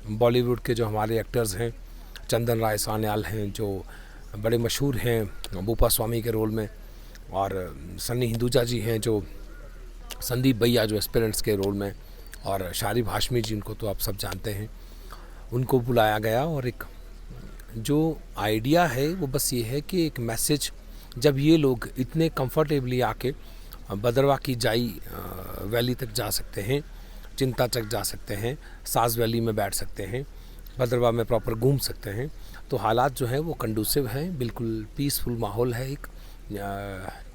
बॉलीवुड के जो हमारे एक्टर्स हैं, चंदन राय सान्याल हैं जो बड़े मशहूर हैं बूपा स्वामी के रोल में, और सन्नी हिंदुजा जी हैं जो संदीप भैया जो एस्पिरेंट्स के रोल में, और शारिब हाशमी जी, उनको तो आप सब जानते हैं, उनको बुलाया गया। और एक जो आइडिया है वो बस ये है कि एक मैसेज, जब ये लोग इतने कंफर्टेबली आके भद्रवा की जाई वैली तक जा सकते हैं, चिंता तक जा सकते हैं, साज वैली में बैठ सकते हैं, भद्रवा में प्रॉपर घूम सकते हैं, तो हालात जो है वो कंडूसिव हैं, बिल्कुल पीसफुल माहौल है। एक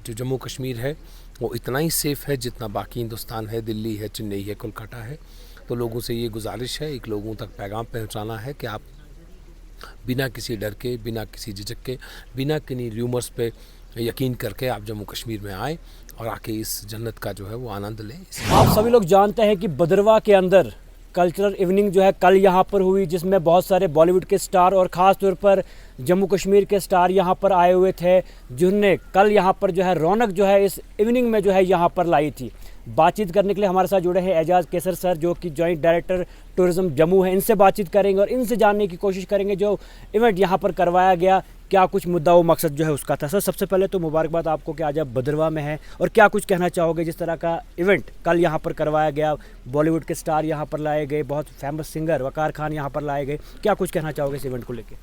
जो जम्मू कश्मीर है वो इतना ही सेफ़ है जितना बाकी हिंदुस्तान है, दिल्ली है, चेन्नई है, कोलकाता है। तो लोगों से ये गुजारिश है, एक लोगों तक पैगाम पहुंचाना है कि आप बिना किसी डर के, बिना किसी झिझक के, बिना किन्हीं र्यूमर्स पे यकीन करके आप जम्मू कश्मीर में आए और आके इस जन्नत का जो है वो आनंद लें। आप सभी लोग जानते हैं कि भद्रवा के अंदर कल्चरल इवनिंग जो है कल यहाँ पर हुई, जिसमें बहुत सारे बॉलीवुड के स्टार और ख़ास तौर पर जम्मू कश्मीर के स्टार यहाँ पर आए हुए थे, जिन्होंने कल यहाँ पर जो है रौनक जो है इस इवनिंग में जो है यहाँ पर लाई थी। बातचीत करने के लिए हमारे साथ जुड़े हैं एजाज केसर सर, जो कि जॉइंट डायरेक्टर टूरिज्म जम्मू है। इनसे बातचीत करेंगे और इनसे जानने की कोशिश करेंगे जो इवेंट यहाँ पर करवाया गया, क्या कुछ मुद्दा व मकसद जो है उसका था। सर, सबसे पहले तो मुबारकबाद आपको कि आज आप भद्रवा में हैं, और क्या कुछ कहना चाहोगे जिस तरह का इवेंट कल यहाँ पर करवाया गया, बॉलीवुड के स्टार यहाँ पर लाए गए, बहुत फेमस सिंगर वकार खान यहाँ पर लाए गए, क्या कुछ कहना चाहोगे इस इवेंट को लेकर?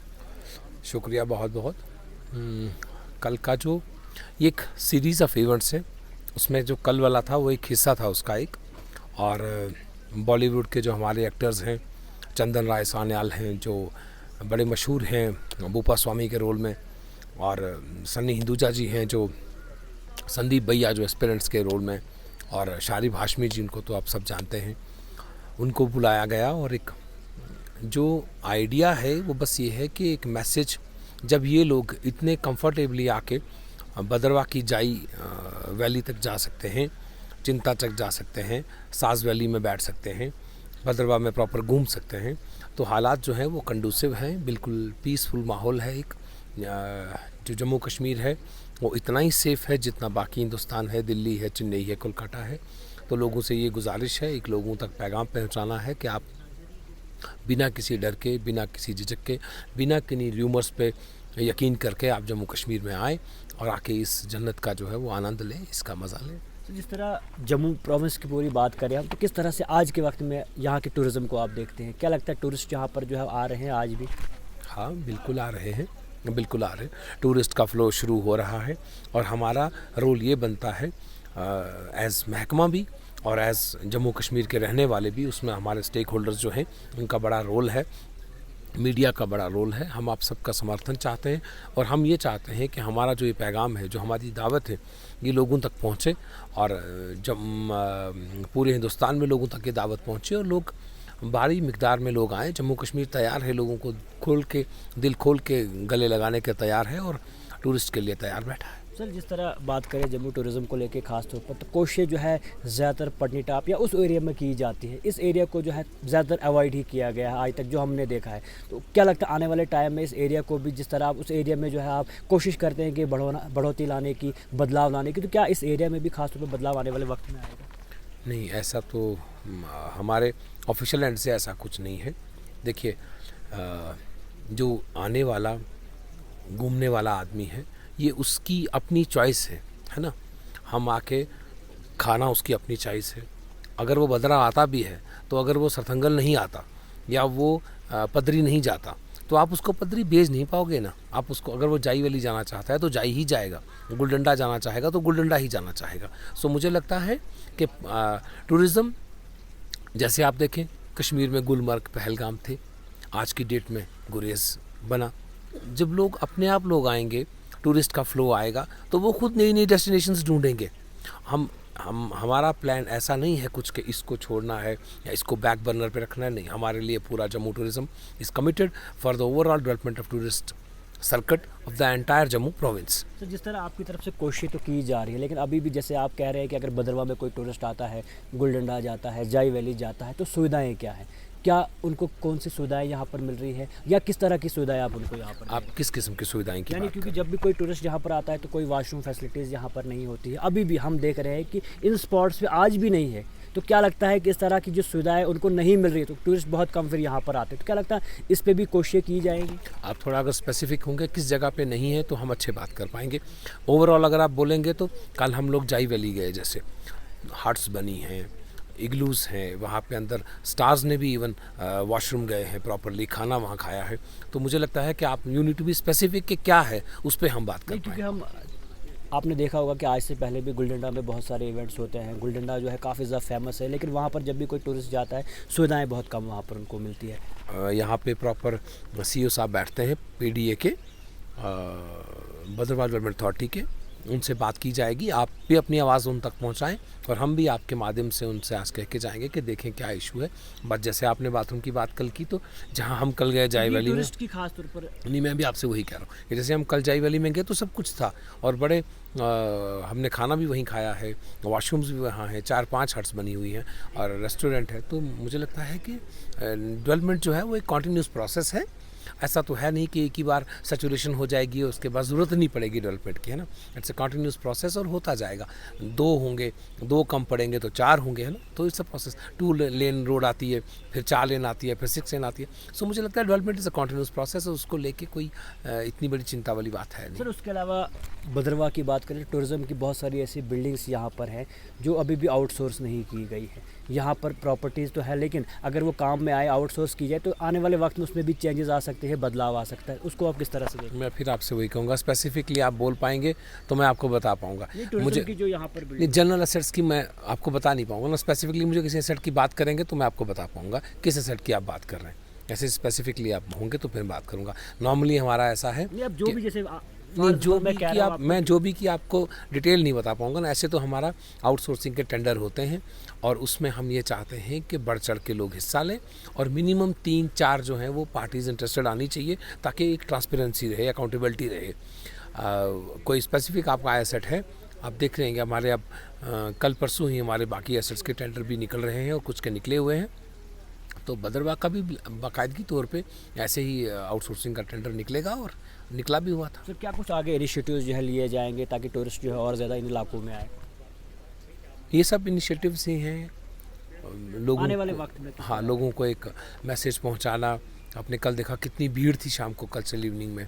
शुक्रिया बहुत बहुत। कल का जो एक सीरीज़ ऑफ इवेंट्स है, उसमें जो कल वाला था वो एक हिस्सा था उसका एक, और बॉलीवुड के जो हमारे एक्टर्स हैं, चंदन राय सान्याल हैं जो बड़े मशहूर हैं बूपा स्वामी के रोल में, और सन्नी हिंदुजा जी हैं जो संदीप भैया जो एस्पिरेंट्स के रोल में, और शारिब हाशमी जी, उनको तो आप सब जानते हैं, उनको बुलाया गया। और एक जो आइडिया है वो बस ये है कि एक मैसेज, जब ये लोग इतने कंफर्टेबली आके भद्रवा की जाई वैली तक जा सकते हैं, चिंता तक जा सकते हैं, साज वैली में बैठ सकते हैं, भद्रवा में प्रॉपर घूम सकते हैं, तो हालात जो हैं वो कंडूसिव हैं, बिल्कुल पीसफुल माहौल है। एक जो जम्मू कश्मीर है वो इतना ही सेफ़ है जितना बाकी हिंदुस्तान है, दिल्ली है, चेन्नई है, कोलकाता है। तो लोगों से ये गुजारिश है, एक लोगों तक पैगाम पहुंचाना है कि आप बिना किसी डर के, बिना किसी झिझक के, बिना किन्हीं र्यूमर्स पे यकीन करके आप जम्मू कश्मीर में आए और आके इस जन्नत का जो है वो आनंद लें, इसका मज़ा लें। तो जिस तरह जम्मू प्रोविंस की पूरी बात करें हम, तो किस तरह से आज के वक्त में यहाँ के टूरिज़्म को आप देखते हैं? क्या लगता है टूरिस्ट यहाँ पर जो है आ रहे हैं आज भी? हाँ, बिल्कुल आ रहे हैं, बिल्कुल आ रहे हैं। टूरिस्ट का फ़्लो शुरू हो रहा है, और हमारा रोल ये बनता है एज़ महकमा भी और एज़ जम्मू कश्मीर के रहने वाले भी, उसमें हमारे स्टेक होल्डर्स जो हैं उनका बड़ा रोल है, मीडिया का बड़ा रोल है। हम आप सबका समर्थन चाहते हैं, और हम ये चाहते हैं कि हमारा जो ये पैगाम है, जो हमारी दावत है, ये लोगों तक पहुँचे, और जब पूरे हिंदुस्तान में लोगों तक ये दावत पहुँचे और लोग भारी मिकदार में लोग आएँ। जम्मू कश्मीर तैयार है, लोगों को खोल के, दिल खोल के गले लगाने के तैयार है, और टूरिस्ट के लिए तैयार बैठा है। सर, जिस तरह बात करें जम्मू टूरिज़्म को लेके खास तौर पर, तो कोशिश जो है ज़्यादातर पटनीटॉप या उस एरिया में की जाती है, इस एरिया को जो है ज़्यादातर अवॉइड ही किया गया है आज तक जो हमने देखा है। तो क्या लगता है आने वाले टाइम में इस एरिया को भी, जिस तरह आप उस एरिया में जो है आप कोशिश करते हैं कि बढ़ोतरी लाने की, बदलाव लाने की, तो क्या इस एरिया में भी खास तौर पर बदलाव आने वाले वक्त में आएगा? नहीं, ऐसा तो हमारे ऑफिशियल एंड से ऐसा कुछ नहीं है। देखिए, जो आने वाला घूमने वाला आदमी है, ये उसकी अपनी चॉइस है ना। हम आके खाना उसकी अपनी चॉइस है। अगर वो भद्रा आता भी है, तो अगर वो सरथंगल नहीं आता या वो पदरी नहीं जाता, तो आप उसको पदरी भेज नहीं पाओगे ना। आप उसको, अगर वो जाई वैली जाना चाहता है तो जाई ही जाएगा, गुलडंडा जाना चाहेगा तो गुलडंडा ही जाना चाहेगा। सो मुझे लगता है कि टूरिज़्म, जैसे आप देखें कश्मीर में गुलमर्ग, पहलगाम थे, आज की डेट में गुरेज बना। जब लोग अपने आप लोग आएंगे, टूरिस्ट का फ़्लो आएगा, तो वो खुद नई नई डेस्टिनेशंस ढूंढेंगे। हमारा प्लान ऐसा नहीं है कुछ कि इसको छोड़ना है या इसको बैक बर्नर पे रखना है, नहीं। हमारे लिए पूरा Jammu tourism is committed for the overall development of tourist circuit of the entire Jammu province. तो जिस तरह आपकी तरफ से कोशिश तो की जा रही है, लेकिन अभी भी जैसे आप कह रहे हैं कि अगर भद्रवा में कोई टूरिस्ट आता है, गुलडंडा जाता है, जाई वैली जाता है, तो सुविधाएं क्या हैं? क्या उनको कौन सी सुविधाएं यहाँ पर मिल रही है, या किस तरह की सुविधाएं आप उनको यहाँ पर? आप किस किस्म की सुविधाएं की यानी बात क्योंकि जब भी कोई टूरिस्ट यहाँ पर आता है तो कोई वॉशरूम फैसिलिटीज़ यहाँ पर नहीं होती है, अभी भी हम देख रहे हैं कि इन स्पॉट्स पे आज भी नहीं है, तो क्या लगता है कि इस तरह की जो सुविधाएं उनको नहीं मिल रही है तो टूरिस्ट बहुत कम फिर यहाँ पर आते हैं, तो क्या लगता है इस पे भी कोशिशें की जाएगी? आप थोड़ा अगर स्पेसिफिक होंगे किस जगह पे नहीं है तो हम अच्छे बात कर पाएंगे। ओवरऑल अगर आप बोलेंगे तो कल हम लोग जाई वैली गए, जैसे हट्स बनी हैं, इग्लूस हैं, वहाँ पे अंदर स्टार्स ने भी इवन वॉशरूम गए हैं, प्रॉपरली खाना वहाँ खाया है। तो मुझे लगता है कि आप you need to be specific कि क्या है उस पर हम बात कर क्योंकि पाएँ। हम आपने देखा होगा कि आज से पहले भी गुलडंडा में बहुत सारे इवेंट्स होते हैं। गुलडंडा जो है काफ़ी ज़्यादा फेमस है, लेकिन वहाँ पर जब भी कोई टूरिस्ट जाता है सुविधाएं बहुत कम वहाँ पर उनको मिलती है। यहाँ पे प्रॉपर सीईओ साहब बैठते हैं पीडीए के, भद्रवाह डेवलपमेंट अथॉरिटी के, उनसे बात की जाएगी। आप भी अपनी आवाज़ उन तक पहुंचाएं और हम भी आपके माध्यम से उनसे आज कह के जाएंगे कि देखें क्या इशू है। बस जैसे आपने बाथरूम की बात कल की, तो जहां हम कल गए जाई वैली में, टूरिस्ट की खास तौर पर नहीं मैं भी आपसे वही कह रहा हूँ कि जैसे हम कल जाई वैली में गए तो सब कुछ था और बड़े हमने खाना भी वहीं खाया है, वॉशरूम्स भी वहाँ हैं, 4-5 हट्स बनी हुई हैं और रेस्टोरेंट है। तो मुझे लगता है कि डेवलपमेंट जो है वो एक कॉन्टीन्यूस प्रोसेस है। ऐसा तो है नहीं कि एक ही बार सैचुरेशन हो जाएगी और उसके बाद ज़रूरत नहीं पड़ेगी डेवलपमेंट की, है ना। इट्स ए कॉन्टीन्यूस प्रोसेस और होता जाएगा। 2 होंगे, 2 कम पड़ेंगे तो 4 होंगे, है ना। तो it's a process. 2 lane road आती है, फिर 4 लेन आती है, फिर 6 लेन आती है। सो मुझे लगता है development is a continuous process और उसको लेके कोई इतनी बड़ी चिंता वाली बात है नहीं। सर, उसके अलावा भद्रवाह की बात करें, टूरिज़्म की बहुत सारी ऐसी बिल्डिंग्स यहाँ पर हैं जो अभी भी आउटसोर्स नहीं की गई है। यहाँ पर प्रॉपर्टीज़ तो है, लेकिन अगर वो काम में आए, आउटसोर्स की जाए तो आने वाले वक्त में उसमें भी चेंजेस आ सकते हैं, बदलाव आ सकता है। उसको आप किस तरह से देखते हैं? मैं फिर आपसे वही कहूँगा, स्पेसिफिकली आप बोल पाएंगे तो मैं आपको बता पाऊँगा। मुझे की जो यहाँ पर नहीं, जनरल एसेट्स की मैं आपको बता नहीं पाऊँगा ना। स्पेसिफिकली मुझे किसी एसेट की बात करेंगे तो मैं आपको बता पाऊँगा किस एसेट की आप बात कर रहे हैं। ऐसे स्पेसिफिकली आप होंगे तो फिर बात करूँगा। नॉर्मली हमारा ऐसा है नहीं, अब जो भी जैसे नहीं, जो भी कि आप मैं जो भी कि आपको डिटेल नहीं बता पाऊंगा ना। ऐसे तो हमारा आउटसोर्सिंग के टेंडर होते हैं और उसमें हम ये चाहते हैं कि बढ़ चढ़ के लोग हिस्सा लें और मिनिमम 3-4 जो हैं वो पार्टीज़ इंटरेस्टेड आनी चाहिए ताकि एक ट्रांसपेरेंसी रहे, अकाउंटेबिलिटी रहे। कोई स्पेसिफिक आपका एसेट है, आप देख रहे हैं हमारे अब कल परसों ही हमारे बाकी एसेट्स के टेंडर भी निकल रहे हैं और कुछ के निकले हुए हैं। तो भद्रवाह का भी बाकायदगी तौर पे ऐसे ही आउटसोर्सिंग का टेंडर निकलेगा और निकला भी हुआ था। सर, क्या कुछ आगे इनिशिएटिव्स जो है लिए जाएंगे ताकि टूरिस्ट जो है और ज़्यादा इन इलाकों में आए? ये सब इनिशिएटिव्स ही हैं लोगों आने वाले वक्त में। हाँ, लोगों को एक मैसेज पहुंचाना। आपने कल देखा कितनी भीड़ थी शाम को कल्चरल इवनिंग में।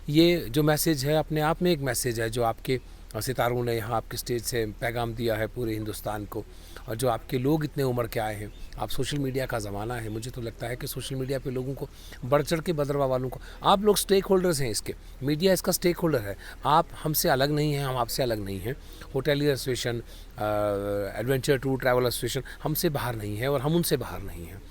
ये जो मैसेज है अपने आप में एक मैसेज है जो आपके सितारों ने यहाँ आपके स्टेज से पैगाम दिया है पूरे हिंदुस्तान को। और जो आपके लोग इतने उमड़ के आए हैं, आप सोशल मीडिया का ज़माना है, मुझे तो लगता है कि सोशल मीडिया पे लोगों को बढ़ चढ़ के भद्रवाह वालों को, आप लोग स्टेक होल्डर्स हैं इसके, मीडिया इसका स्टेक होल्डर है। आप हमसे अलग नहीं हैं, हम आपसे अलग नहीं हैं। Hotelier association, adventure tour travel association हमसे बाहर नहीं है और हम उनसे बाहर नहीं हैं।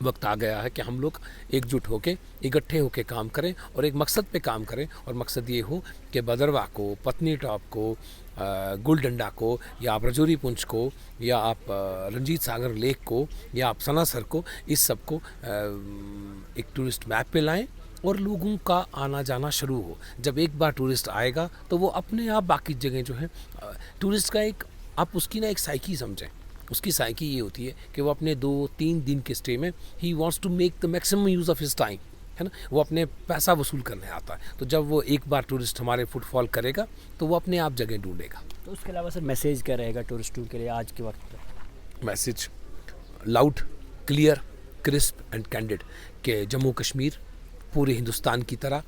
वक्त आ गया है कि हम लोग एकजुट होकर इकट्ठे होकर काम करें और एक मकसद पे काम करें और मकसद ये हो कि भद्रवाह को, पत्नी टॉप को, गुलडंडा को, या आप रजौरी पुंछ को, या आप रंजीत सागर लेक को, या आप सनासर को, इस सब को एक टूरिस्ट मैप पे लाएं और लोगों का आना जाना शुरू हो। जब एक बार टूरिस्ट आएगा तो वो अपने आप बाकी जगह जो है, टूरिस्ट का एक आप उसकी ना एक साइकी समझें। उसकी साइकी ये होती है कि वो अपने 2-3 दिन के स्टे में ही wants to make the maximum use of his time, है ना। वो अपने पैसा वसूल करने आता है। तो जब वो एक बार टूरिस्ट हमारे फुटफॉल करेगा तो वो अपने आप जगह ढूंढेगा। तो उसके अलावा सर मैसेज क्या रहेगा टूरिस्टों के लिए आज के वक्त पर? Message loud, clear, crisp and candid कि जम्मू कश्मीर पूरे हिंदुस्तान की तरह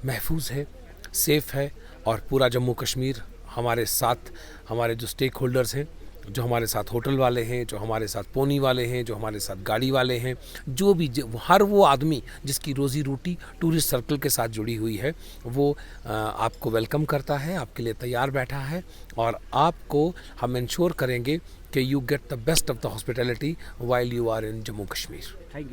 महफूज है, सेफ़ है और पूरा जम्मू कश्मीर हमारे साथ, हमारे जो स्टेक होल्डर्स हैं, जो हमारे साथ होटल वाले हैं, जो हमारे साथ पोनी वाले हैं, जो हमारे साथ गाड़ी वाले हैं, जो भी हर वो आदमी जिसकी रोज़ी रोटी टूरिस्ट सर्कल के साथ जुड़ी हुई है, वो आपको वेलकम करता है, आपके लिए तैयार बैठा है और आपको हम इंश्योर करेंगे कि you get the best of the hospitality while you are in Jammu Kashmir. Thank you.